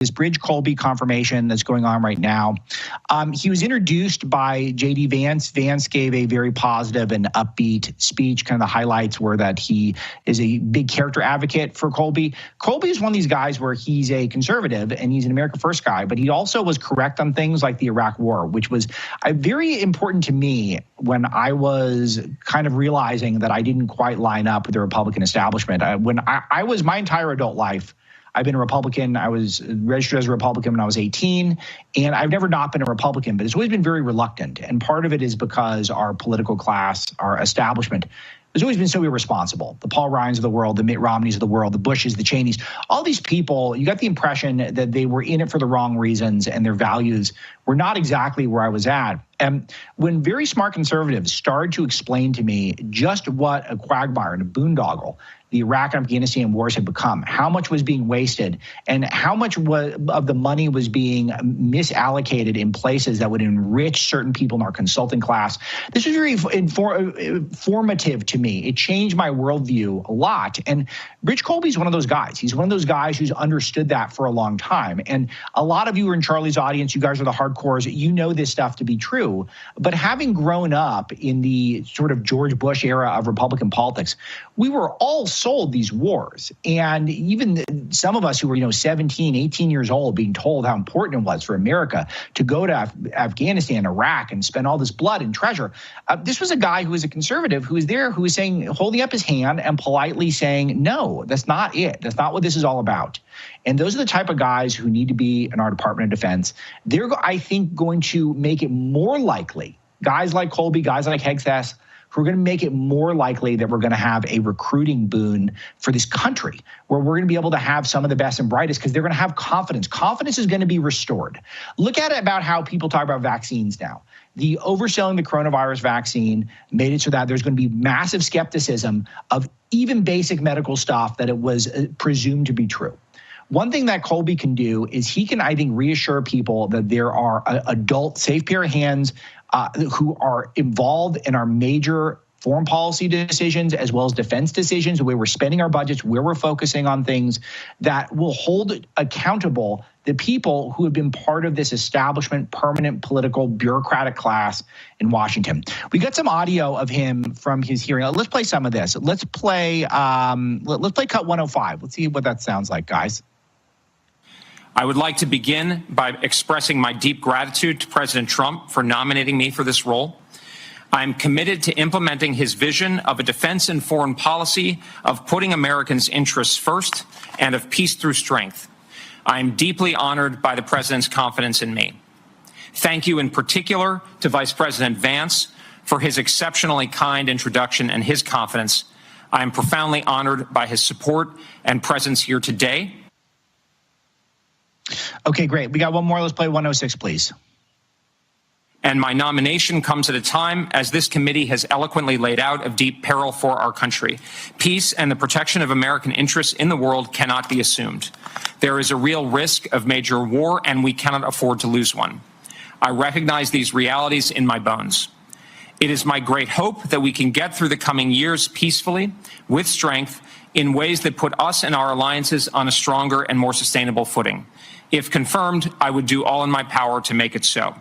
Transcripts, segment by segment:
this Bridge Colby confirmation that's going on right now. He was introduced by J.D. Vance. Vance gave a very positive and upbeat speech. Kind of the highlights were that he is a big character advocate for Colby. Colby is one of these guys where he's a conservative and he's an America First guy, but he also was correct on things like the Iraq War, which was very important to me when I was kind of realizing that I didn't quite line up with the Republican establishment. When I was my entire adult life, I've been a Republican. I was registered as a Republican when I was 18, and I've never not been a Republican, but it's always been very reluctant. And part of it is because our political class, our establishment, has always been so irresponsible. The Paul Ryans of the world, the Mitt Romneys of the world, the Bushes, the Cheneys, all these people, you got the impression that they were in it for the wrong reasons and their values were not exactly where I was at. And when very smart conservatives started to explain to me just what a quagmire and a boondoggle the Iraq and Afghanistan wars had become, how much was being wasted, and how much of the money was being misallocated in places that would enrich certain people in our consulting class. This was very informative to me. It changed my worldview a lot. And Rich Colby's one of those guys. He's one of those guys who's understood that for a long time. And a lot of you are in Charlie's audience. You guys are the hardcores. You know this stuff to be true. But having grown up in the sort of George Bush era of Republican politics, we were all sold these wars. And even some of us who were, 17, 18 years old being told how important it was for America to go to Afghanistan, Iraq, and spend all this blood and treasure. This was a guy who was a conservative who was there, who was saying, holding up his hand and politely saying, no, that's not it. That's not what this is all about. And those are the type of guys who need to be in our Department of Defense. They're, I think, going to make it more likely, guys like Colby, guys like Hegseth, who are going to make it more likely that we're going to have a recruiting boon for this country, where we're going to be able to have some of the best and brightest because they're going to have confidence. Confidence is going to be restored. Look at it about how people talk about vaccines now. The overselling the coronavirus vaccine made it so that there's going to be massive skepticism of even basic medical stuff that it was presumed to be true. One thing that Colby can do is he can, I think, reassure people that there are adult, safe pair of hands who are involved in our major foreign policy decisions as well as defense decisions, the way we're spending our budgets, where we're focusing on things that will hold accountable the people who have been part of this establishment, permanent political bureaucratic class in Washington. We got some audio of him from his hearing. Let's play some of this. Let's play cut 105. Let's see what that sounds like, guys. I would like to begin by expressing my deep gratitude to President Trump for nominating me for this role. I am committed to implementing his vision of a defense and foreign policy of putting Americans' interests first and of peace through strength. I am deeply honored by the President's confidence in me. Thank you in particular to Vice President Vance for his exceptionally kind introduction and his confidence. I am profoundly honored by his support and presence here today. Okay, great. We got one more. Let's play 106, please. And my nomination comes at a time, as this committee has eloquently laid out, of deep peril for our country. Peace and the protection of American interests in the world cannot be assumed. There is a real risk of major war, and we cannot afford to lose one. I recognize these realities in my bones. It is my great hope that we can get through the coming years peacefully, with strength, in ways that put us and our alliances on a stronger and more sustainable footing. If confirmed, I would do all in my power to make it so.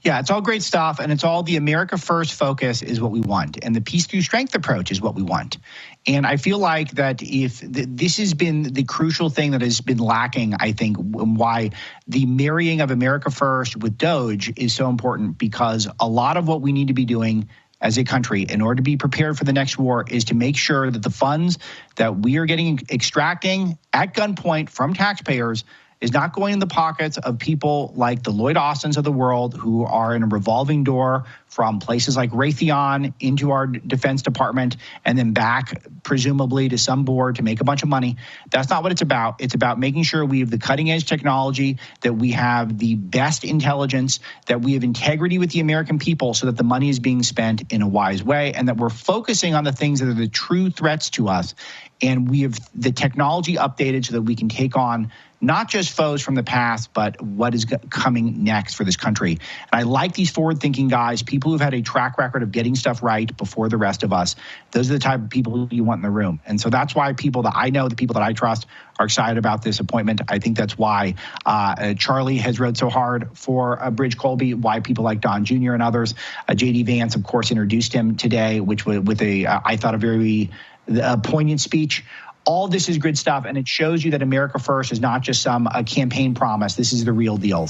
Yeah, it's all great stuff, and it's all the America First focus is what we want, and the peace through strength approach is what we want. And I feel like that if this has been the crucial thing that has been lacking, I think, why the marrying of America First with DOGE is so important, because a lot of what we need to be doing as a country in order to be prepared for the next war is to make sure that the funds that we are extracting at gunpoint from taxpayers is not going in the pockets of people like the Lloyd Austins of the world, who are in a revolving door from places like Raytheon into our Defense Department and then back, presumably, to some board to make a bunch of money. That's not what it's about. It's about making sure we have the cutting edge technology, that we have the best intelligence, that we have integrity with the American people so that the money is being spent in a wise way, and that we're focusing on the things that are the true threats to us. And we have the technology updated so that we can take on not just foes from the past, but what is coming next for this country. And I like these forward-thinking guys, people who've had a track record of getting stuff right before the rest of us. Those are the type of people you want in the room. And so that's why people that I know, the people that I trust, are excited about this appointment. I think that's why Charlie has rode so hard for Elbridge Colby, why people like Don Jr. and others. J.D. Vance, of course, introduced him today, which with I thought, a very poignant speech. All this is good stuff, and it shows you that America First is not just some campaign promise. This is the real deal.